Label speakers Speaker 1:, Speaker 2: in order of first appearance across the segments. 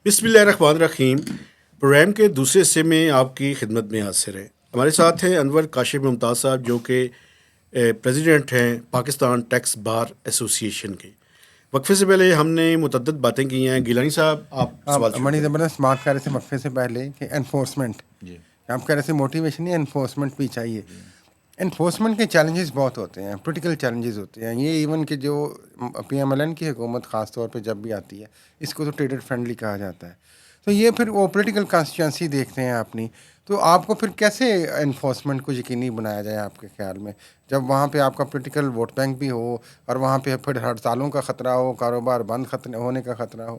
Speaker 1: بسم اللہ الرحمن الرحیم. پروگرام کے دوسرے حصے میں آپ کی خدمت میں حاضر ہیں. ہمارے ساتھ ہیں انور کاشف ممتاز صاحب جو کہ پریزیڈنٹ ہیں پاکستان ٹیکس بار ایسوسی ایشن کے. وقفے سے پہلے ہم نے متعدد باتیں کی ہیں. گیلانی صاحب آپ سوال
Speaker 2: بڑی زبردست بات کر رہے تھے وقفے سے پہلے کہ انفورسمنٹ آپ کہہ رہے تھے موٹیویشن نہیں انفورسمنٹ بھی چاہیے. انفورسمنٹ کے چیلنجز بہت ہوتے ہیں, پولیٹیکل چیلنجز ہوتے ہیں. یہ ایون کہ جو پی ایم ایل این کی حکومت خاص طور پہ جب بھی آتی ہے اس کو تو ٹریڈر فرینڈلی کہا جاتا ہے. تو یہ پھر وہ پولیٹیکل کانسٹیچوئنسی دیکھتے ہیں اپنی, تو آپ کو پھر کیسے انفورسمنٹ کو یقینی بنایا جائے آپ کے خیال میں, جب وہاں پہ آپ کا پولیٹیکل ووٹ بینک بھی ہو اور وہاں پہ پھر ہڑتالوں کا خطرہ ہو, کاروبار بند ہونے کا خطرہ ہو.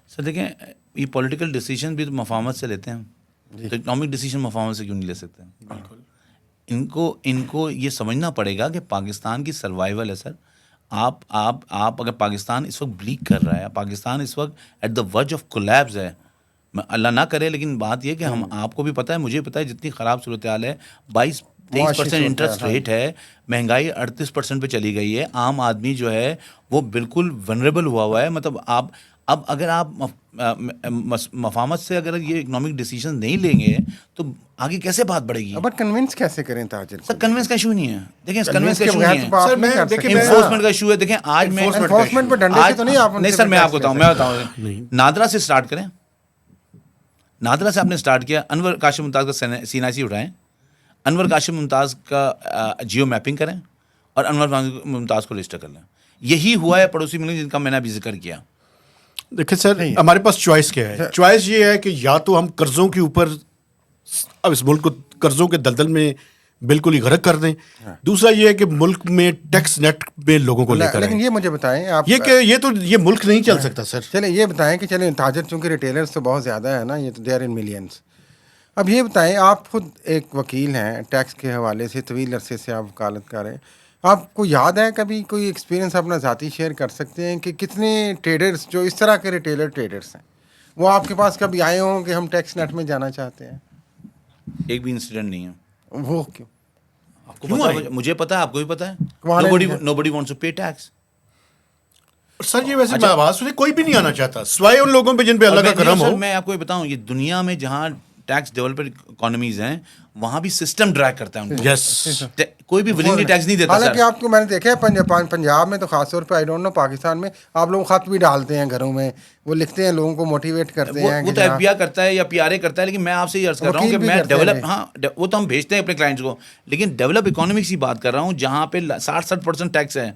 Speaker 3: سر دیکھیں یہ پولیٹیکل ڈیسیجن بھی تو مفاہمت سے لیتے ہیں, تو اکنامک ڈیسیجن مفاہمت سے کیوں نہیں لے سکتے؟ بالکل ان کو یہ سمجھنا پڑے گا کہ پاکستان کی سروائیول ہے سر. آپ اگر پاکستان اس وقت بلیک کر رہا ہے, پاکستان اس وقت ایٹ دا ورج آف کولیپس ہے, اللہ نہ کرے, لیکن بات یہ کہ ہم آپ کو بھی پتہ ہے مجھے پتہ ہے جتنی خراب صورتحال ہے, 22-23% انٹرسٹ ریٹ ہے, مہنگائی 38% پہ چلی گئی ہے, عام آدمی جو ہے وہ بالکل ونریبل ہوا ہے. مطلب اب اگر آپ مفاہمت سے اگر یہ اکنامک ڈیسیجن نہیں لیں گے تو آگے کیسے بات بڑھے گی؟
Speaker 2: بٹ کنونس کیسے کریں تاجر؟
Speaker 3: سر کنونس کا ایشو نہیں ہے, دیکھیں کنونس کا ایشو نہیں ہے
Speaker 2: سر, میں
Speaker 3: انفورسمنٹ کا ایشو ہے. دیکھیں آج میں
Speaker 2: انفورسمنٹ پہ ڈنڈے سے تو نہیں آپ
Speaker 3: نہیں سر, میں آپ کو بتاؤں نادرا سے اسٹارٹ کریں. نادرا سے آپ نے اسٹارٹ کیا, انور کاشف ممتاز کا سیناسی اٹھائیں, انور کاشف ممتاز کا جیو میپنگ کریں اور انور ممتاز کو رجسٹر کر لیں. یہی ہوا ہے پڑوسی ملک جن کا میں نے ابھی ذکر کیا.
Speaker 1: دیکھیں سر, ہمارے پاس چوائس کیا ہے؟ چوائس یہ ہے کہ یا تو ہم قرضوں کے اوپر اب اس ملک کو قرضوں کے دلدل میں بالکل ہی غرق کر دیں, دوسرا یہ ہے کہ ملک میں ٹیکس نیٹ پہ لوگوں کو لے کر.
Speaker 2: لیکن یہ مجھے بتائیں آپ,
Speaker 1: یہ ملک نہیں چل سکتا سر.
Speaker 2: چلیں یہ بتائیں کہ چلیں تاجر چونکہ ریٹیلرز تو بہت زیادہ ہے نا, یہ تو دے آر ان ملینس. اب یہ بتائیں, آپ خود ایک وکیل ہیں, ٹیکس کے حوالے سے طویل عرصے سے آپ وکالت کر رہے ہیں, آپ کو یاد ہے کبھی کوئی ایکسپیرینس اپنا ذاتی شیئر کر سکتے ہیں کہ کتنے ٹریڈرز جو اس طرح کے ریٹیلر ٹریڈرز ہیں وہ آپ کے پاس کبھی آئے ہوں کہ ہم ٹیکس نیٹ میں جانا چاہتے ہیں؟
Speaker 3: ایک بھی انسیڈنٹ نہیں ہے.
Speaker 2: وہ کیوں؟
Speaker 3: آپ کو پتا ہے, مجھے پتا ہے, آپ کو بھی پتا ہے. Nobody wants to pay tax.
Speaker 1: سر یہ ویسے آواز سنیں کوئی بھی نہیں آنا چاہتا سوائے ان لوگوں پہ جن پہ اللہ کا کرم ہو.
Speaker 3: میں آپ کو یہ بتاؤں, یہ دنیا میں جہاں ٹیکس ڈیولپڈ اکانومیز ہیں وہاں بھی سسٹم ڈرائیو کرتا ہے ان کو.
Speaker 1: یس,
Speaker 3: کوئی بھی ولنگلی ٹیکس نہیں دیتا.
Speaker 2: حالانکہ آپ کو میں نے دیکھا ہے پنجاب میں تو خاص طور پہ, آئی ڈونٹ نو پاکستان میں, آپ لوگ خط بھی ڈالتے ہیں گھروں میں, وہ لکھتے ہیں لوگوں کو موٹیویٹ کرتے ہیں.
Speaker 3: وہ تو ایف بی آئی کرتا ہے یا پی آر اے کرتا ہے, لیکن میں آپ سے یہ عرض کر رہا ہوں کہ میں ڈیولپ, ہاں وہ تو ہم بھیجتے ہیں اپنے کلائنٹس کو, لیکن ڈیولپ اکانومکس کی بات کر رہا ہوں جہاں پہ 60% ٹیکس ہے,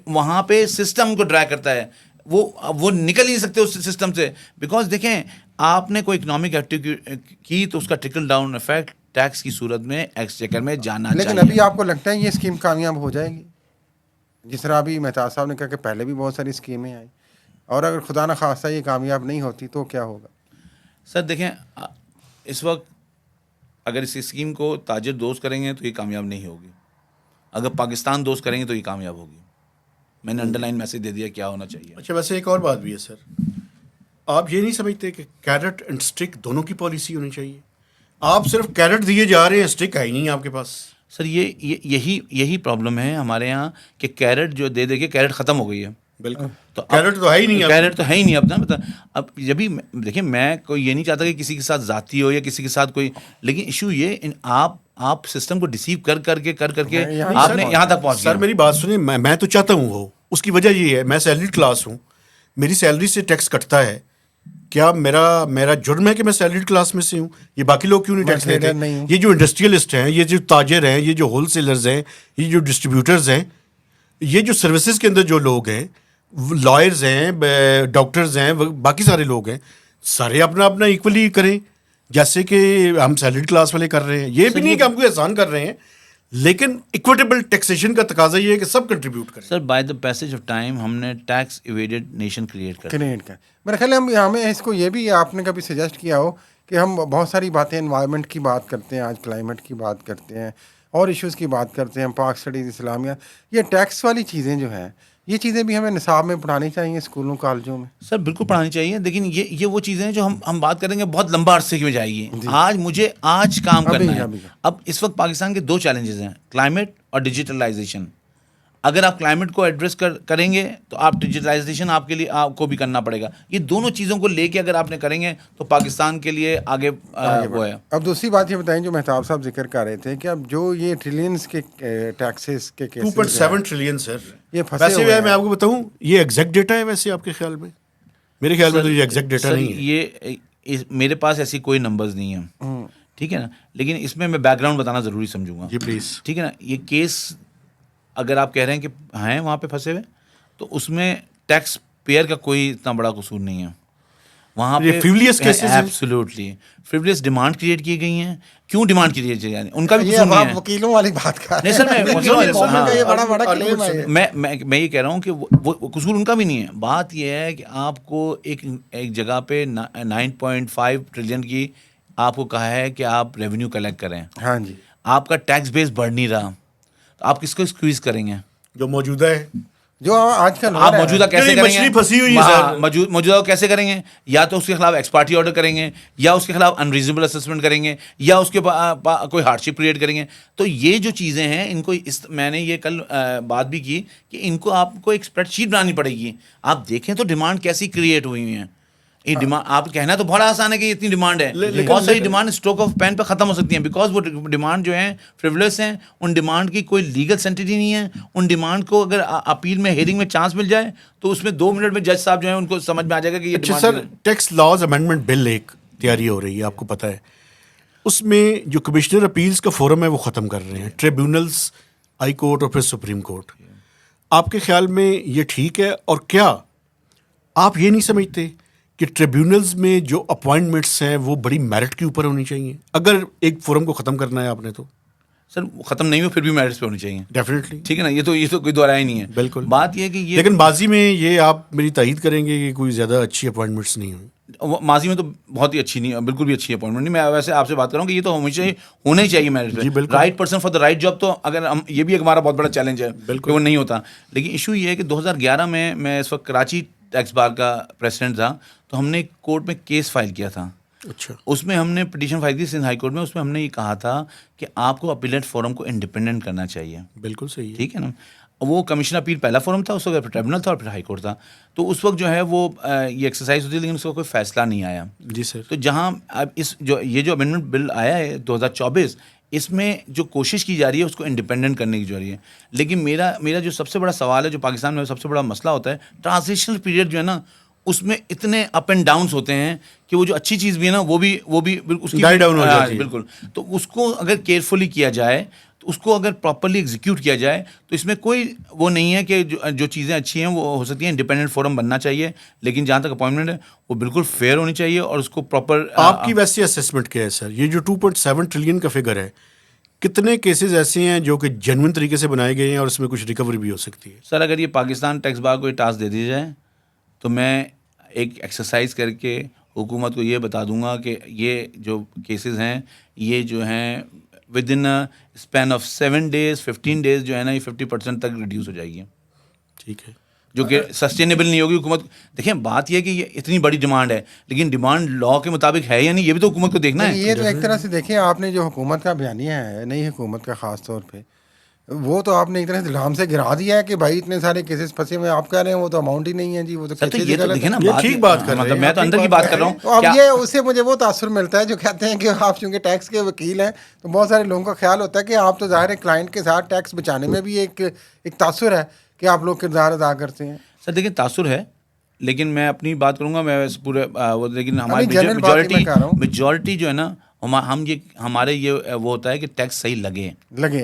Speaker 3: وہاں پہ سسٹم کو ڈرائیو کرتا ہے. وہ نکل نہیں سکتے اس سسٹم سے, بیکاز دیکھیں آپ نے کوئی اکنامک ایکٹیویٹی کی تو اس کا ٹرکل ڈاؤن افیکٹ ٹیکس کی صورت میں ایکسچیکر میں جانا چاہیے.
Speaker 2: لیکن ابھی آپ کو لگتا ہے یہ اسکیم کامیاب ہو جائے گی؟ جس طرح ابھی مہتاز صاحب نے کہا کہ پہلے بھی بہت ساری اسکیمیں آئیں, اور اگر خدا نہ خواستہ یہ کامیاب نہیں ہوتی تو کیا ہوگا؟
Speaker 3: سر دیکھیں اس وقت اگر اس اسکیم کو تاجر دوست کریں گے تو یہ کامیاب نہیں ہوگی, اگر پاکستان دوست کریں گے تو یہ کامیاب ہوگی. میں نے انڈر لائن میسج دے دیا کیا ہونا چاہیے.
Speaker 1: اچھا ویسے ایک اور بات بھی ہے سر, آپ یہ نہیں سمجھتے کہ کیرٹ اینڈ اسٹک دونوں کی پالیسی ہونی چاہیے؟ آپ صرف کیرٹ دیے جا رہے ہیں, اسٹک ہے ہی نہیں آپ کے پاس. سر
Speaker 3: یہی پرابلم ہے ہمارے یہاں کہ کیرٹ جو دے کے کیرٹ ختم ہو گئی ہے.
Speaker 1: بالکل, تو کیرٹ تو ہے ہی نہیں,
Speaker 3: کیرٹ تو ہے ہی نہیں اب نا. اب جب بھی دیکھیں میں کوئی یہ نہیں چاہتا کہ کسی کے ساتھ ذاتی ہو یا کسی کے ساتھ کوئی, لیکن ایشو یہ آپ سسٹم کو ڈیسیو کر کے آپ نے یہاں تک پہنچ گیا.
Speaker 1: سر میری بات سنیں, میں تو چاہتا ہوں وہ, اس کی وجہ یہ ہے میں سیلریڈ کلاس ہوں, میری سیلری سے ٹیکس کٹتا ہے. کیا میرا جرم ہے کہ میں سیلریڈ کلاس میں سے ہوں؟ یہ باقی لوگ کیوں نہیں ٹیکس دیتے؟ یہ جو انڈسٹریلسٹ ہیں, یہ جو تاجر ہیں, یہ جو ہول سیلرز ہیں, یہ جو ڈسٹریبیوٹرز ہیں, یہ جو سروسز کے اندر جو لوگ ہیں, لائرز ہیں, ڈاکٹرز ہیں, باقی سارے لوگ ہیں, سارے اپنا ایکولی کریں جیسے کہ ہم سیلریڈ کلاس والے کر رہے ہیں. یہ بھی نہیں کہ ہم کو احسان کر رہے ہیں, لیکن ایکویٹیبل ٹیکسیشن کا تقاضا یہ ہے کہ سب کنٹریبیوٹ کریں.
Speaker 3: Sir by the passage of time ہم نے ٹیکس ایویڈڈ نیشن کریٹ کر
Speaker 2: میرا خیال ہے ہمیں اس کو یہ بھی آپ نے کبھی سجیسٹ کیا ہو کہ ہم بہت ساری باتیں انوائرمنٹ کی بات کرتے ہیں, آج کلائمیٹ کی بات کرتے ہیں, اور ایشوز کی بات کرتے ہیں, پاک اسٹڈیز اسلامیہ, یہ ٹیکس والی چیزیں جو ہیں یہ چیزیں بھی ہمیں نصاب میں پڑھانی چاہیے اسکولوں کالجوں میں.
Speaker 3: سر بالکل پڑھانی چاہیے, لیکن یہ وہ چیزیں ہیں جو ہم بات کریں گے بہت لمبا عرصے میں جائے گی. آج کام کرنا ہے. اب اس وقت پاکستان کے 2 چیلنجز ہیں, کلائمیٹ اور ڈیجیٹلائزیشن. اگر آپ کلائمیٹ کو ایڈریس کریں گے تو آپ ڈیجیٹلائزیشن آپ کے لیے آپ کو بھی کرنا پڑے گا. یہ دونوں چیزوں کو لے کے اگر آپ نے کریں گے تو پاکستان کے لیے آگے وہ ہے.
Speaker 2: اب دوسری بات یہ بتائیں جو مہتاب صاحب ذکر کر رہے تھے کہ اب جو یہ ٹریلینز کے ٹیکسز کے
Speaker 1: 2.7 ٹریلین سر.
Speaker 2: یہ پھنسے
Speaker 1: ویسے
Speaker 2: ہوئے ہیں.
Speaker 1: میں آپ کو بتاؤں یہ ایگزیکٹ ڈیٹا ہے ویسے آپ کے خیال میں؟ میرے خیال میں تو یہ ایگزیکٹ ڈیٹا نہیں ہے.
Speaker 3: یہ میرے پاس ایسی کوئی نمبرز نہیں ہیں, ٹھیک ہے نا, لیکن اس میں بیک گراؤنڈ بتانا ضروری سمجھوں گا.
Speaker 1: جی پلیز.
Speaker 3: ٹھیک ہے نا. یہ کیس اگر آپ کہہ رہے ہیں کہ ہیں وہاں پہ پھنسے ہوئے تو اس میں ٹیکس پیئر کا کوئی اتنا بڑا قصور نہیں ہے وہاں پہ.
Speaker 1: فریولیس کیسز ہیں.
Speaker 3: ایبسلیوٹلی فریولیس ڈیمانڈ کریٹ کی گئی ہیں. کیوں ڈیمانڈ کریٹ کی گئی ہیں ان کا بھی
Speaker 2: یہ
Speaker 3: قصور نہیں ہے.
Speaker 2: وکیلوں والی بات کر
Speaker 3: نہیں سر, میں یہ کہہ رہا ہوں کہ وہ قصور ان کا بھی نہیں ہے. بات یہ ہے کہ آپ کو ایک جگہ پہ 9.5 ٹریلین کی آپ کو کہا ہے کہ آپ ریونیو کلیکٹ کریں.
Speaker 2: ہاں جی.
Speaker 3: آپ کا ٹیکس بیس بڑھ نہیں رہا تو آپ کس کو اسکویز کریں گے؟
Speaker 1: جو موجودہ ہے,
Speaker 2: جو آج کل
Speaker 3: آپ موجودہ کیسے کریں
Speaker 1: مچھلی پھنسی ہوئی ہے
Speaker 3: گے؟ موجودہ کیسے کریں گے؟ یا تو اس کے خلاف ایکس پارٹی آرڈر کریں گے, یا اس کے خلاف انریزنیبل اسسمنٹ کریں گے, یا اس کے کوئی ہارڈ شپ کریٹ کریں گے. تو یہ جو چیزیں ہیں ان کو میں نے یہ کل بات بھی کی کہ ان کو آپ کو ایک اسپریڈ شیٹ بنانی پڑے گی. آپ دیکھیں تو ڈیمانڈ کیسی کریٹ ہوئی ہوئی ہیں. یہ ڈیمانڈ آپ کہنا تو بڑا آسان ہے کہ اتنی ڈیمانڈ ہے, بہت ساری ڈیمانڈ اسٹروک آف پین پہ ختم ہو سکتی ہیں بیکاز وہ ڈیمانڈ جو ہیں فریولس ہیں. ان ڈیمانڈ کی کوئی لیگل سینٹیٹی نہیں ہے. ان ڈیمانڈ کو اگر اپیل میں ہیئرنگ میں چانس مل جائے تو اس میں 2 منٹ میں جج صاحب جو ہیں ان کو سمجھ میں آ جائے گا کہ یہ
Speaker 1: اچھا سر, ٹیکس لاز امینڈمنٹ بل ایک تیاری ہو رہی ہے آپ کو پتہ ہے, اس میں جو کمشنر اپیلز کا فورم ہے وہ ختم کر رہے ہیں, ٹریبیونلز, ہائی کورٹ اور پھر سپریم کورٹ. آپ کے خیال میں یہ ٹھیک ہے؟ اور کیا آپ یہ نہیں سمجھتے کہ ٹریبیونلز میں جو اپوائنٹمنٹس ہیں وہ بڑی میرٹ کے اوپر ہونی چاہیے؟ اگر ایک فورم کو ختم کرنا ہے آپ نے تو
Speaker 3: سر ختم نہیں ہو پھر بھی میرٹس پہ ہونی چاہیے.
Speaker 1: ڈیفینیٹلی,
Speaker 3: ٹھیک ہے نا. یہ تو کوئی دو رائے نہیں ہے.
Speaker 1: بالکل.
Speaker 3: بات یہ ہے کہ یہ
Speaker 1: لیکن ماضی میں یہ آپ میری تائید کریں گے کہ کوئی زیادہ اچھی اپوائنٹمنٹس نہیں ہوئی.
Speaker 3: ماضی میں تو بہت ہی اچھی نہیں, بالکل بھی اچھی اپوائنٹمنٹ نہیں. میں ویسے آپ سے بات کر رہا ہوں کہ یہ تو ہمیشہ ہونا ہی چاہیے میرٹ پہ. Right person for the right job. تو اگر ہم یہ بھی ہمارا بہت بڑا چیلنج ہے کہ وہ نہیں ہوتا. لیکن ایشو یہ ہے کہ 2011 میں اس وقت کراچی ٹیکس بار کا پریسیڈنٹ تھا, تو ہم نے کورٹ میں کیس فائل کیا تھا.
Speaker 1: اچھا.
Speaker 3: اس میں ہم نے پٹیشن فائل کی سندھ ہائی کورٹ میں. اس میں ہم نے یہ کہا تھا کہ آپ کو اپیلیٹ فورم کو انڈیپینڈنٹ کرنا چاہیے.
Speaker 1: بالکل صحیح,
Speaker 3: ٹھیک ہے نا. وہ کمیشن اپیل پہلا فورم تھا, اس وقت پھر ٹریبونل تھا اور پھر ہائی کورٹ تھا. تو اس وقت جو ہے وہ یہ ایکسرسائز ہوتی ہے لیکن اس کا کوئی فیصلہ نہیں آیا.
Speaker 1: جی سر.
Speaker 3: تو جہاں اب یہ جو امینڈمنٹ بل آیا ہے 2024, اس میں جو کوشش کی جا رہی ہے اس کو انڈیپینڈنٹ کرنے کی جا رہی ہے. لیکن میرا جو سب سے بڑا سوال ہے, جو پاکستان میں سب سے بڑا مسئلہ ہوتا ہے, ٹرانزیشنل پیریڈ جو ہے نا اس میں اتنے اپ اینڈ ڈاؤنس ہوتے ہیں کہ وہ جو اچھی چیز بھی ہے نا وہ بھی اس کی
Speaker 1: ڈائی ڈاؤن ہو جاتی ہے.
Speaker 3: بالکل. تو اس کو اگر کیئرفلی کیا جائے, تو اس کو اگر پراپرلی ایگزیکیوٹ کیا جائے, تو اس میں کوئی وہ نہیں ہے کہ جو چیزیں اچھی ہیں وہ ہو سکتی ہیں. انڈیپینڈنٹ فورم بننا چاہیے, لیکن جہاں تک اپوائنٹمنٹ ہے وہ بالکل فیئر ہونی چاہیے اور اس کو پراپر.
Speaker 1: آپ کی ویسی اسیسمنٹ کیا ہے سر؟ یہ جو 2.7 ٹریلین کا فگر ہے, کتنے کیسز ایسے ہیں جو کہ جینوئن طریقے سے بنائے گئے ہیں اور اس میں کچھ ریکوری بھی ہو سکتی ہے؟
Speaker 3: سر اگر یہ پاکستان ٹیکس بار کو یہ ٹاسک دے دی جائے تو میں ایک ایکسرسائز کر کے حکومت کو یہ بتا دوں گا کہ یہ جو کیسز ہیں یہ جو ہیں with in span of 7 days 15 days جو ہے نا یہ 50% تک ریڈیوس ہو جائے گی.
Speaker 1: ٹھیک ہے.
Speaker 3: جو کہ سسٹینیبل نہیں ہوگی. حکومت دیکھیں بات یہ ہے کہ یہ اتنی بڑی ڈیمانڈ ہے لیکن ڈیمانڈ لا کے مطابق ہے یا نہیں, یہ بھی تو حکومت کو دیکھنا ہے.
Speaker 2: یہ تو ایک طرح سے دیکھیں آپ نے جو حکومت کا بیانیہ ہے, نئی حکومت کا خاص طور پہ, وہ تو آپ نے ایک طرح سے دھڑام سے گرا دیا ہے کہ بھائی اتنے سارے کیسز پھنسے ہوئے. آپ کہہ رہے ہیں وہ تو اماؤنٹ ہی نہیں ہے جی, وہ تو
Speaker 3: یہ تو دیکھیں نا
Speaker 1: ٹھیک بات کر رہے ہیں,
Speaker 3: میں تو اندر کی بات کر رہا ہوں.
Speaker 2: تو اب یہ اس سے مجھے وہ تاثر ملتا ہے جو کہتے ہیں کہ آپ چونکہ ٹیکس کے وکیل ہیں تو بہت سارے لوگوں کا خیال ہوتا ہے کہ آپ تو ظاہر ہے کلائنٹ کے ساتھ ٹیکس بچانے میں بھی ایک تاثر ہے کہ آپ لوگ کردار ادا کرتے ہیں.
Speaker 3: سر دیکھیں تاثر ہے, لیکن میں اپنی بات کروں گا میں پورے لیکن ہماری میجورٹی جو ہے نا ہمارے یہ وہ ہوتا ہے کہ ٹیکس صحیح لگے.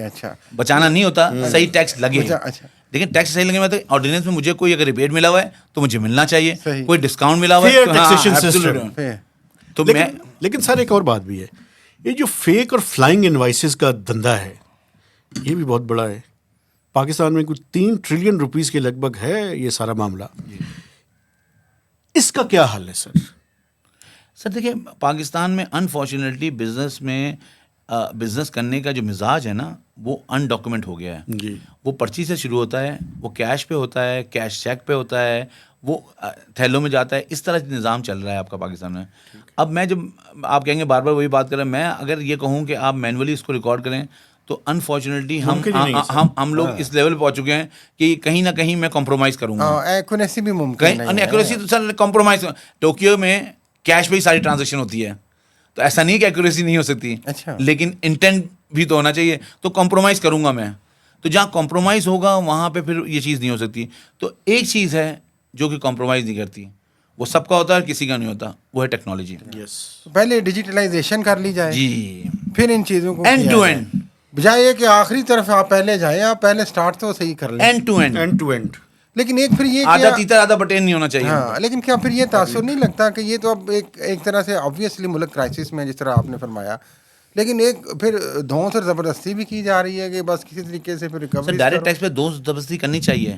Speaker 2: اچھا,
Speaker 3: بچانا نہیں ہوتا, صحیح ٹیکس لگے.
Speaker 2: اچھا,
Speaker 3: لیکن ٹیکس صحیح لگے مطلب آرڈیننس میں مجھے کوئی اگر ریبیٹ ملا ہوا ہے تو مجھے ملنا چاہیے, کوئی ڈسکاؤنٹ ملا ہوا ہے تو میں.
Speaker 1: لیکن سر ایک اور بات بھی ہے, یہ جو فیک اور فلائنگ انوائسز کا دھندا ہے یہ بھی بہت بڑا ہے. پاکستان میں کوئی 3 ٹریلین روپیز کے لگ بھگ ہے یہ سارا معاملہ. اس کا کیا حل ہے سر؟
Speaker 3: سر دیکھیں پاکستان میں انفارچونیٹلی بزنس کرنے کا جو مزاج ہے نا وہ ان ڈاکومنٹ ہو گیا ہے.
Speaker 1: جی.
Speaker 3: وہ پرچی سے شروع ہوتا ہے, وہ کیش پہ ہوتا ہے, کیش چیک پہ ہوتا ہے, وہ تھیلوں میں جاتا ہے. اس طرح نظام چل رہا ہے آپ کا پاکستان میں. اب میں جب آپ کہیں گے بار بار وہی بات کر رہے ہیں, میں اگر یہ کہوں کہ آپ مینولی اس کو ریکارڈ کریں تو انفارچونیٹلی ہم لوگ اس لیول پہ پہنچ چکے ہیں کہ کہیں نہ کہیں میں کمپرومائز کروں گا.
Speaker 2: ایکوریسی بھی ممکن ہے.
Speaker 3: ایکوریسی تو سر کمپرومائز, ٹوکیو میں کیش پہ ہی ساری ٹرانزیکشن ہوتی ہے, تو ایسا نہیں کہ ایکوریسی نہیں ہو سکتی, لیکن انٹینٹ بھی تو ہونا چاہیے. تو کمپرومائز کروں گا میں, تو جہاں کمپرومائز ہوگا وہاں پہ پھر یہ چیز نہیں ہو سکتی. تو ایک چیز ہے جو کہ کمپرومائز نہیں کرتی, وہ سب کا ہوتا ہے, کسی کا نہیں ہوتا, وہ ہے ٹیکنالوجی.
Speaker 2: پہلے ڈیجیٹلائزیشن کر لی جائے,
Speaker 3: جی,
Speaker 2: پھر ان چیزوں کو
Speaker 3: اینڈ ٹو اینڈ,
Speaker 2: بجائے یہ کہ آخری طرف آپ پہلے جائیں, آپ پہلے سٹارٹ تو صحیح کر لیں,
Speaker 3: اینڈ ٹو اینڈ.
Speaker 2: لیکن ایک پھر یہ
Speaker 3: آدھا تیتر آدھا بٹین نہیں ہونا چاہیے.
Speaker 2: ہاں, لیکن کیا پھر یہ تاثر نہیں لگتا کہ یہ تو اب ایک طرح سے آبویسلی ملک کرائسس میں, جس طرح آپ نے فرمایا, لیکن ایک پھر دھونس اور زبردستی بھی کی جا رہی ہے کہ بس کسی طریقے سے پھر ریکوری.
Speaker 3: ڈائریکٹ ٹیکس پہ دھونس زبردستی کرنی چاہیے.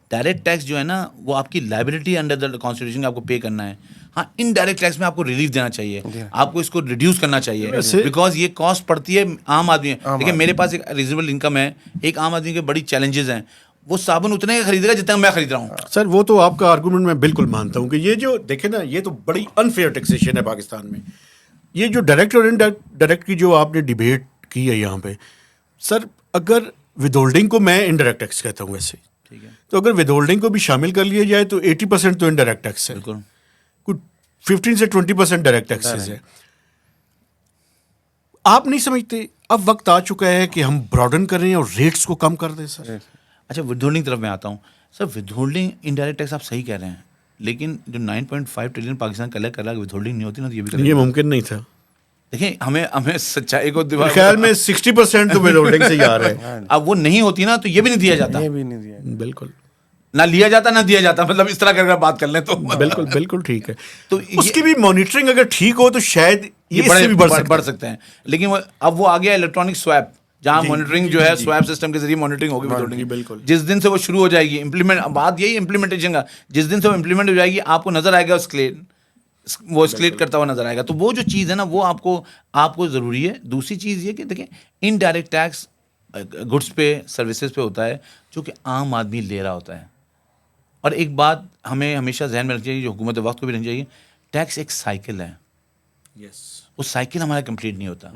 Speaker 3: ڈائریکٹ ٹیکس جو ہے نا وہ آپ کی لائبلٹی انڈر دا کانسٹیٹیوشن آپ کو پے کرنا ہے. ہاں, ان ڈائریکٹ ٹیکس میں آپ کو ریلیف دینا چاہیے, آپ کو اس کو ریڈیوس کرنا چاہیے, بیکاز یہ کاسٹ پڑتی ہے عام آدمی. دیکھیں میرے پاس ایک ریزنیبل انکم ہے, ایک عام آدمی کے بڑی چیلنجز ہیں, وہ صابن اتنے کا خریدے گا جتنا میں خرید رہا ہوں.
Speaker 1: سر وہ تو آپ کا آرگومنٹ میں بالکل مانتا ہوں کہ یہ جو دیکھیں نا, یہ تو بڑی انفیئر ٹیکسیشن ہے پاکستان میں. یہ جو ڈائریکٹ اور انڈائریکٹ کی جو آپ نے ڈیبیٹ کی ہے یہاں پہ, سر اگر ود ہولڈنگ کو میں انڈائریکٹ ٹیکس کہتا ہوں ویسے, تو اگر ود ہولڈنگ کو بھی شامل کر لیا جائے تو 80% تو انڈائریکٹ ٹیکس ہے, کچھ 15 سے 20% ڈائریکٹ ٹیکسز ہے. آپ نہیں سمجھتے اب وقت آ چکا ہے کہ ہم براڈن کریں اور ریٹس کو کم کر دیں سر؟
Speaker 3: اچھا, ود ہولڈنگ طرف میں آتا ہوں. سر ود ہولڈنگ انڈائریکٹ ٹیکس آپ صحیح کہہ رہے ہیں, لیکن جو 9.5 ٹریلین پاکستان کلیکٹ کر رہا ہے, ود ہولڈنگ نہیں ہوتی نا, تو یہ بھی
Speaker 1: یہ ممکن نہیں تھا.
Speaker 3: دیکھیں ہمیں سچائی کو
Speaker 1: خیال میں 60% تو ود ہولڈنگ سے ہی آ رہے ہیں.
Speaker 3: اب وہ نہیں ہوتی نا تو یہ بھی نہیں دیا جاتا.
Speaker 1: بالکل
Speaker 3: نہ لیا جاتا نہ دیا جاتا, مطلب اس طرح کر بات کر لیں تو
Speaker 1: بالکل بالکل ٹھیک ہے. تو اس کی بھی مانیٹرنگ اگر ٹھیک ہو تو شاید یہ بھی
Speaker 3: بڑھ سکتے ہیں. لیکن اب وہ آ گیا الیکٹرانک سویپ, جہاں مانیٹرنگ جو ہے سویپ سسٹم کے ذریعے مانیٹرنگ ہوگی.
Speaker 1: بالکل
Speaker 3: جس دن سے وہ شروع ہو جائے گی امپلیمنٹ, بات یہی امپلیمنٹیشن کا, جس دن سے وہ امپلیمنٹ ہو جائے گی آپ کو نظر آئے گا وہ اسکلیٹ کرتا ہوا نظر آئے گا. تو وہ جو چیز ہے نا وہ آپ کو ضروری ہے. دوسری چیز یہ کہ دیکھیں انڈائریکٹ ٹیکس گڈس پہ سروسز پہ ہوتا ہے جو کہ عام آدمی لے رہا ہوتا ہے. اور ایک بات ہمیں ہمیشہ ذہن میں رکھنی چاہیے, جو حکومت وقت کو بھی رکھنی چاہیے, ٹیکس ایک سائیکل ہے. وہ سائیکل ہمارا کمپلیٹ نہیں ہوتا.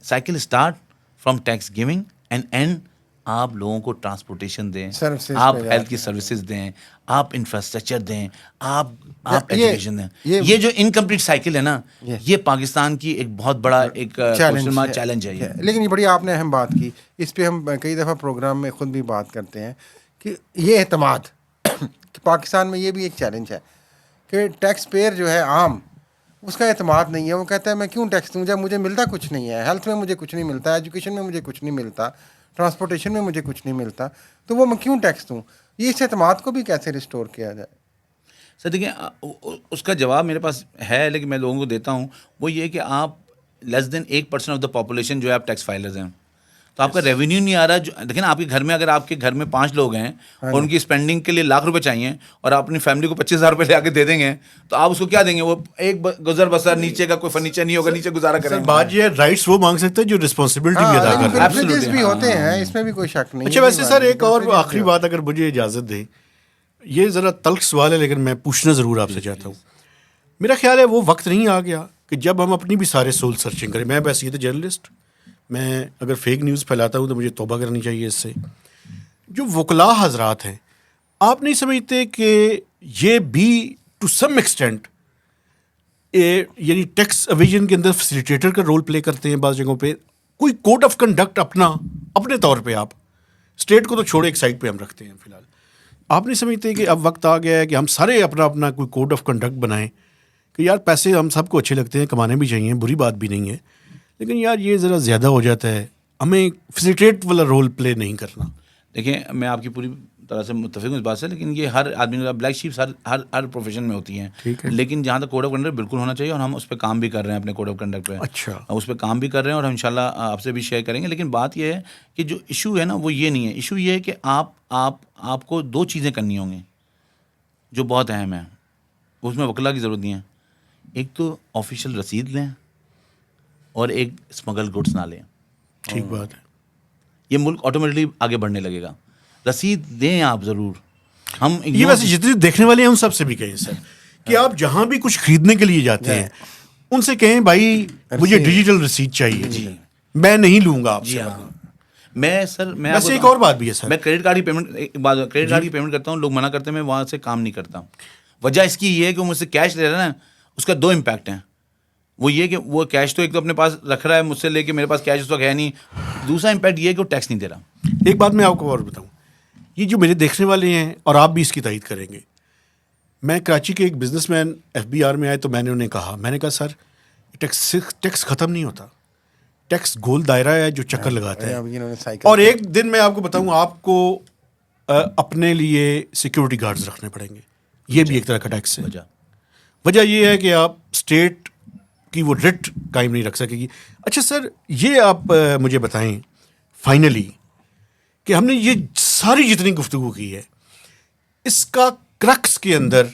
Speaker 3: Cycle start from tax giving and and آپ لوگوں کو ٹرانسپورٹیشن دیں, آپ ہیلتھ کی سروسز دیں, آپ انفراسٹرکچر دیں, آپ ایجوکیشن دیں. یہ جو انکمپلیٹ سائیکل ہے نا, یہ پاکستان کی ایک بہت بڑا ایک چیلنج ہے.
Speaker 2: لیکن یہ بڑی آپ نے اہم بات کی, اس پہ ہم کئی دفعہ پروگرام میں خود بھی بات کرتے ہیں کہ یہ اعتماد کہ پاکستان میں یہ بھی ایک چیلنج ہے کہ ٹیکس پیئر جو ہے عام, اس کا اعتماد نہیں ہے. وہ کہتا ہے میں کیوں ٹیکس دوں جب مجھے ملتا کچھ نہیں ہے, ہیلتھ میں مجھے کچھ نہیں ملتا, ایجوکیشن میں مجھے کچھ نہیں ملتا, ٹرانسپورٹیشن میں مجھے کچھ نہیں ملتا, تو وہ میں کیوں ٹیکس دوں. یہ اس اعتماد کو بھی کیسے ریسٹور کیا جائے؟
Speaker 3: سر دیکھیں اس کا جواب میرے پاس ہے, لیکن میں لوگوں کو دیتا ہوں. وہ یہ کہ آپ لیس دین 1% آف دا پاپولیشن جو ہے آپ ٹیکس فائلرز ہیں, تو آپ کا ریونیو نہیں آ رہا. دیکھیں نا, آپ کے گھر میں اگر آپ کے گھر میں 5 لوگ ہیں اور ان کی اسپینڈنگ کے لیے لاکھ روپے چاہیے, اور آپ اپنی فیملی کو 25,000 روپے لے آ کے دے دیں گے, تو آپ اس کو کیا دیں گے؟ وہ ایک گزر بسر, نیچے کا کوئی فرنیچر نہیں ہوگا, نیچے گزارا کریں گے.
Speaker 1: بات یہ ہے رائٹس وہ مانگ سکتے ہیں جو رسپانسبلٹی بھی ادا کرتے ہیں.
Speaker 2: پریویلیجز بھی ہوتے ہیں, اس میں بھی کوئی شک نہیں.
Speaker 1: اچھا ویسے سر ایک اور آخری بات اگر مجھے اجازت دیں, یہ ذرا تلخ سوال ہے لیکن میں پوچھنا ضرور آپ سے چاہتا ہوں. میرا خیال ہے وہ وقت نہیں آ گیا کہ جب ہم اپنی بھی سارے سول سرچنگ کریں. میں بس یہ تو جرنلسٹ, میں اگر فیک نیوز پھیلاتا ہوں تو مجھے توبہ کرنی چاہیے اس سے. جو وکلاء حضرات ہیں, آپ نہیں سمجھتے کہ یہ بھی ٹو سم ایکسٹینٹ یعنی ٹیکس اویژن کے اندر فیسیلیٹیٹر کا رول پلے کرتے ہیں بعض جگہوں پہ؟ کوئی کوڈ آف کنڈکٹ اپنے طور پہ, آپ اسٹیٹ کو تو چھوڑے ایک سائڈ پہ ہم رکھتے ہیں فی الحال, آپ نہیں سمجھتے کہ اب وقت آ گیا ہے کہ ہم سارے اپنا کوئی کوڈ آف کنڈکٹ بنائیں کہ یار پیسے ہم سب کو اچھے لگتے ہیں, کمانے بھی چاہیے, بری بات بھی نہیں ہے, لیکن یار یہ ذرا زیادہ ہو جاتا ہے, ہمیں فیسیلیٹیٹ والا رول پلے نہیں کرنا.
Speaker 3: دیکھیں میں آپ کی پوری طرح سے متفق ہوں اس بات سے, لیکن یہ ہر آدمی کا بلیک شیپس ہر پروفیشن میں ہوتی ہیں, لیکن جہاں تک کوڈ آف کنڈکٹ بالکل ہونا چاہیے, اور ہم اس پہ کام بھی کر رہے ہیں اپنے کوڈ آف کنڈکٹ پہ.
Speaker 1: اچھا,
Speaker 3: اس پہ کام بھی کر رہے ہیں اور ہم انشاءاللہ آپ سے بھی شیئر کریں گے. لیکن بات یہ ہے کہ جو ایشو ہے نا وہ یہ نہیں ہے. ایشو یہ ہے کہ آپ کو 2 چیزیں کرنی ہوں گی جو بہت اہم ہیں, اس میں وکلا کی ضرورت نہیں ہے. ایک تو آفیشیل رسید لیں, اور ایک اسمگل گڈس نہ لیں.
Speaker 1: ٹھیک بات ہے,
Speaker 3: یہ ملک آٹومیٹکلی آگے بڑھنے لگے گا. رسید دیں آپ ضرور. ہم
Speaker 1: یہ ویسے جتنے دیکھنے والے ہیں ان سب سے بھی کہیں سر کہ آپ جہاں بھی کچھ خریدنے کے لیے جاتے ہیں ان سے کہیں بھائی مجھے ڈیجیٹل رسید چاہیے. جی میں نہیں لوں گا آپ
Speaker 3: جی
Speaker 1: سے.
Speaker 3: ہاں. میں سر میں
Speaker 1: ویسے ایک اور بات بھی ہے سر,
Speaker 3: میں کریڈٹ کارڈ کی پیمنٹ کریڈٹ کارڈ کی پیمنٹ کرتا ہوں, لوگ منع کرتے ہیں, میں وہاں سے کام نہیں کرتا. وجہ اس کی یہ ہے کہ وہ مجھ سے کیش لے رہا ہے نا, اس کا 2 امپیکٹ ہیں. وہ یہ کہ وہ کیش تو ایک تو اپنے پاس رکھ رہا ہے مجھ سے لے کے, میرے پاس کیش اس وقت ہے نہیں. دوسرا امپیکٹ یہ ہے کہ وہ ٹیکس نہیں دے رہا.
Speaker 1: ایک بات میں آپ کو اور بتاؤں, یہ جو میرے دیکھنے والے ہیں اور آپ بھی اس کی تائید کریں گے, میں کراچی کے ایک بزنس مین FBR میں آئے تو میں نے انہیں کہا, میں نے کہا سر ٹیکس ختم نہیں ہوتا, ٹیکس گول دائرہ ہے جو چکر لگاتا ہے. اور ایک دن میں آپ کو بتاؤں, آپ کو اپنے لیے سیکیورٹی گارڈز رکھنے پڑیں گے, یہ بھی ایک طرح کا ٹیکس ہے. وجہ یہ ہے کہ آپ اسٹیٹ کی وہ ریٹ قائم نہیں رکھ سکے گی. اچھا سر, یہ آپ مجھے بتائیں فائنلی کہ ہم نے یہ ساری جتنی گفتگو کی ہے, اس کا کرکس کے اندر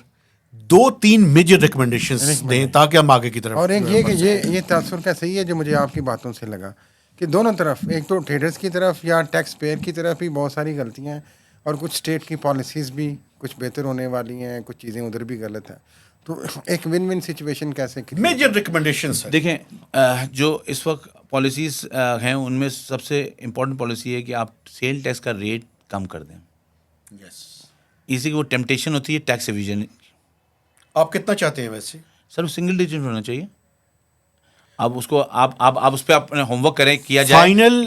Speaker 1: 2-3 میجر ریکمنڈیشنز دیں تاکہ ہم آگے کی طرف.
Speaker 2: اور ایک یہ کہ یہ تاثر کا صحیح ہے جو مجھے آپ کی باتوں سے لگا کہ دونوں طرف, ایک تو ٹریڈرز کی طرف یا ٹیکس پیئر کی طرف بھی بہت ساری غلطیاں ہیں, اور کچھ اسٹیٹ کی پالیسیز بھی کچھ بہتر ہونے والی ہیں, کچھ چیزیں ادھر بھی غلط ہیں. تو ایک ون ون سچویشن کیسے
Speaker 1: میجر ریکمنڈیشنز
Speaker 3: دیکھیں, جو اس وقت پالیسیز ہیں ان میں سب سے امپورٹنٹ پالیسی ہے کہ آپ سیل ٹیکس کا ریٹ کم کر دیں. اسی کی وہ ٹیمپٹیشن ہوتی ہے ٹیکس ایویژن.
Speaker 1: آپ کتنا چاہتے ہیں ویسے؟
Speaker 3: سر سنگل ڈیجٹ ہونا چاہیے. اب اس کو آپ اس پہ اپنے ہوم ورک کریں, کیا جائے.
Speaker 1: فائنل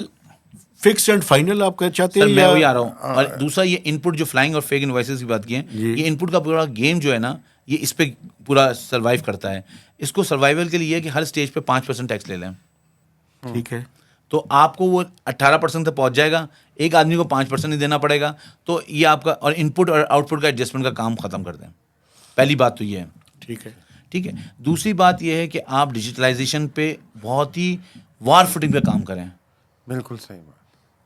Speaker 1: فکس اینڈ فائنل آپ کا چاہتے ہیں؟
Speaker 3: سر میں وہی آ رہا ہوں. اور دوسرا یہ ان پٹ جو فلائنگ اور فیک انوائسز کی بات کی ہے, یہ ان پٹ کا پورا گیم جو ہے نا, یہ اس پہ پورا سروائیو کرتا ہے. اس کو سروائیول کے لیے یہ کہ ہر اسٹیج پہ 5% ٹیکس لے لیں.
Speaker 1: ٹھیک ہے,
Speaker 3: تو آپ کو وہ 18% تک پہنچ جائے گا, ایک آدمی کو 5% نہیں دینا پڑے گا. تو یہ آپ کا اور ان پٹ اور آؤٹ پٹ کا ایڈجسٹمنٹ کا کام ختم کر دیں. پہلی بات تو یہ ہے. ٹھیک ہے. دوسری بات یہ ہے کہ آپ ڈیجیٹلائزیشن پہ بہت ہی وار فوٹنگ پہ کام کریں.
Speaker 2: بالکل صحیح بات.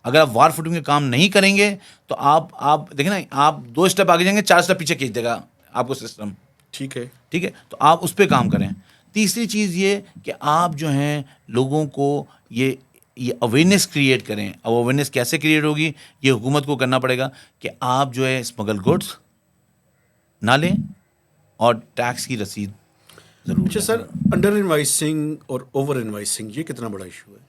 Speaker 3: اگر آپ وار فوٹنگ پہ کام نہیں کریں گے تو آپ دیکھیں نا, آپ 2 اسٹیپ آگے جائیں گے, 4 اسٹیپ پیچھے کھینچ دے گا آپ کو سسٹم.
Speaker 1: ٹھیک ہے,
Speaker 3: تو آپ اس پہ کام کریں. تیسری چیز یہ کہ آپ جو ہیں لوگوں کو یہ اویئرنیس کریٹ کریں. اب اویئرنیس کیسے کریٹ ہوگی, یہ حکومت کو کرنا پڑے گا کہ آپ جو ہے اسمگل گڈس نہ لیں اور ٹیکس کی رسید ضرور.
Speaker 1: اچھا سر, انڈر انوائسنگ اور اوور انوائسنگ یہ کتنا بڑا ایشو ہے؟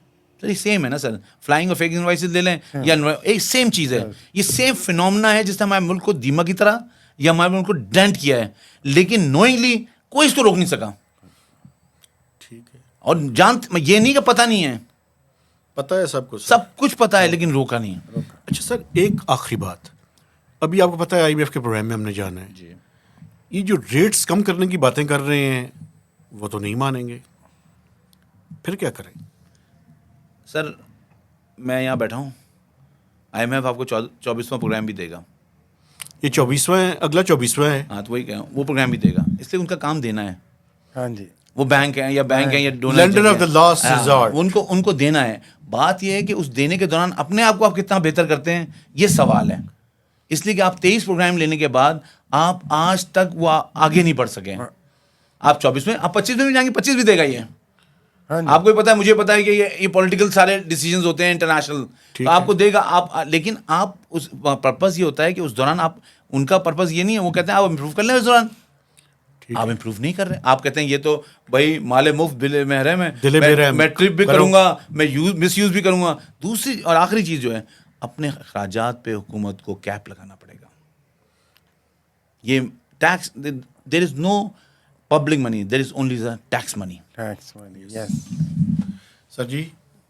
Speaker 3: سر یہ سیم ہے نا سر, فلائنگ اور فیک انوائسز لے لیں یا ایک سیم چیز ہے. یہ سیم فینومنا ہے جس نے ہمارے ملک کو دیمک کی طرح یا ہمارے ملک کو ڈینٹ کیا ہے, لیکن نوئنگلی کوئی اس کو روک نہیں سکا.
Speaker 1: ٹھیک ہے,
Speaker 3: اور یہ نہیں کہ پتہ نہیں ہے,
Speaker 1: پتہ ہے سب
Speaker 3: کچھ پتہ ہے لیکن روکا نہیں ہے.
Speaker 1: اچھا سر, ایک آخری بات, ابھی آپ کو پتہ ہے IMF کے پروگرام میں ہم نے جانا ہے, یہ جو ریٹس کم کرنے کی باتیں کر رہے ہیں وہ تو نہیں مانیں گے, پھر کیا کریں؟
Speaker 3: سر میں یہاں بیٹھا ہوں, IMF آپ کو 24واں پروگرام بھی دے گا.
Speaker 1: یہ 24واں ہے, اگلا 24واں ہے.
Speaker 3: ہاں تو وہی کہہ رہا ہوں, وہ پروگرام بھی دے گا, اس لیے ان کا کام دینا ہے.
Speaker 2: ہاں جی,
Speaker 3: وہ بینک ہیں یا
Speaker 1: lender of the last resort,
Speaker 3: ان کو دینا ہے. بات یہ ہے کہ اس دینے کے دوران اپنے آپ کو آپ کتنا بہتر کرتے ہیں, یہ سوال ہے. اس لیے کہ آپ 23 پروگرام لینے کے بعد آپ آج تک وہ آگے نہیں بڑھ سکے. آپ 24 میں, آپ 25 میں بھی جائیں گے, 25 بھی دے گا. یہ آپ کو بھی پتا ہے, مجھے پتا ہے کہ یہ پولیٹیکل سارے ڈیسیجنز ہوتے ہیں انٹرنیشنل, تو آپ کو دے گا. آپ لیکن آپ اس پرپز یہ ہوتا ہے کہ اس دوران آپ, ان کا پرپز یہ نہیں ہے, وہ کہتے ہیں آپ امپروو کر لیں اس دوران. آپ امپروو نہیں کر رہے, آپ کہتے ہیں یہ تو بھائی مال مفت دل محرم ہے, میں ٹرپ بھی کروں گا, میں مس یوز بھی کروں گا. دوسری اور آخری چیز جو ہے, اپنے اخراجات پہ حکومت کو کیپ لگانا پڑے گا. یہ tax, there is no public money, there is only the tax money.
Speaker 1: Sir G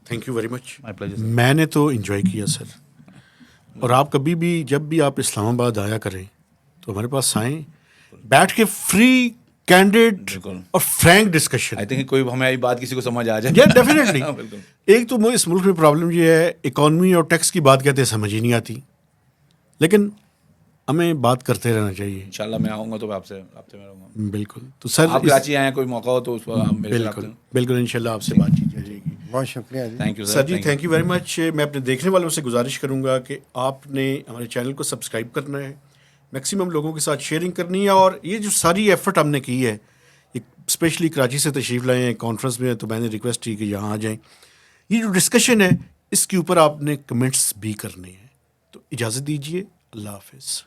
Speaker 1: thank you very much.
Speaker 3: My pleasure.
Speaker 1: میں نے تو انجوائے کیا سر, اور آپ کبھی بھی جب بھی آپ اسلام آباد آیا کریں تو ہمارے پاس آئیں, بیٹھ کے فری کینڈیڈ اور فرینک ڈسکشن.
Speaker 3: آئی تھنک کوئی ہماری بات کسی کو سمجھ آ جائے.
Speaker 1: ڈیفینیٹلی. ایک تو اس ملک میں پرابلم یہ ہے, اکانومی اور ٹیکس کی بات کہتے ہیں سمجھ ہی نہیں آتی, لیکن ہمیں بات کرتے رہنا چاہیے.
Speaker 3: انشاءاللہ میں آؤں گا تو آپ سے میں رہوں گا.
Speaker 1: بالکل. تو سر
Speaker 3: آپ کراچی آئیں, کوئی موقع ہو تو اس وقت
Speaker 1: بالکل انشاءاللہ آپ سے بات کی جائے گی.
Speaker 2: بہت شکریہ جی.
Speaker 3: Thank you
Speaker 1: sir G, thank you very much. میں اپنے دیکھنے والوں سے گزارش کروں گا کہ آپ نے ہمارے چینل کو سبسکرائب کرنا ہے, میکسیمم لوگوں کے ساتھ شیئرنگ کرنی ہے, اور یہ جو ساری ایفرٹ ہم نے کی ہے, اسپیشلی کراچی سے تشریف لائے ہیں کانفرنس میں, تو میں نے ریکویسٹ کی کہ یہاں آ جائیں. یہ جو ڈسکشن ہے اس کے اوپر آپ نے کمنٹس بھی کرنے ہیں. تو اجازت دیجیے, اللہ حافظ.